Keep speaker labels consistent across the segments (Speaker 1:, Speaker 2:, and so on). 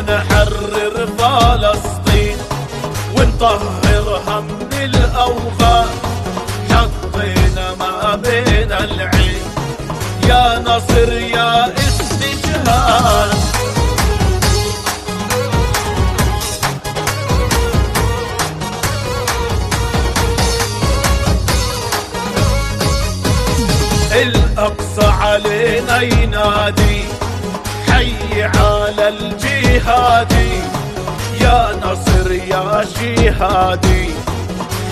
Speaker 1: نحرر فلسطين ونطهرها من الأوغان، حطينا ما بين العين يا نصر يا استشهاد. الأقصى علينا ينادي حي على الجهادي، يا نصر يا جهادي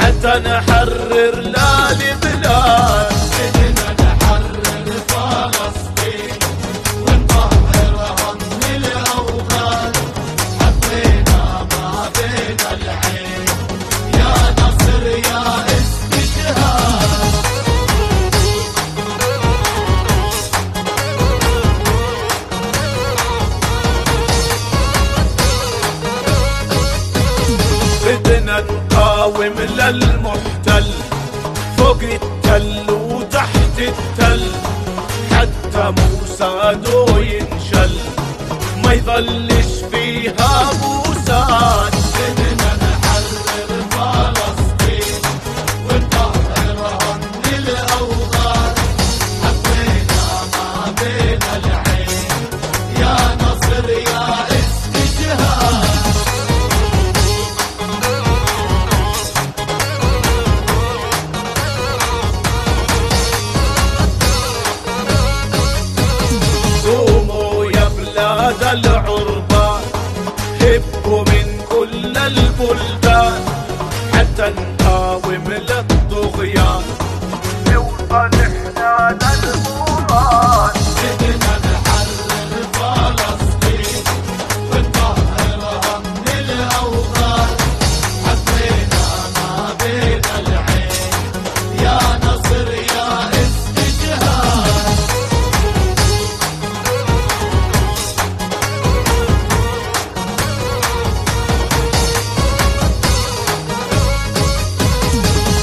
Speaker 1: حتى نحرر لا لبلاد. بدنا نحرر فلسطين ونطهرها من الأوغان، حطينا ما بين العين يا نصر يا استشهاد. بدنا نقاوم للمحتل فوق التل وتحت التل، حتى موساده ينشل ما يظلش فيها موساد. بدنا نحرر فلسطين ونطهرها من الأوغان، حطينا ما بين العين يا نصر يا استشهاد. العربان هبوا من كل البلدان حتى نقاوم للطغيان، نوصل احنا للمراد. بدنا نحرر فلسطين ونطهرها من الأوغان، حطينا ما بين العين يا نصر يا استشهاد.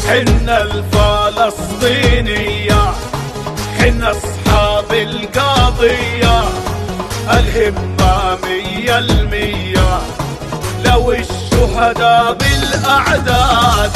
Speaker 1: حنا الفلسطينية حنا أصحاب القضية، الهمة 100%، لو الشهداء بالأعداد.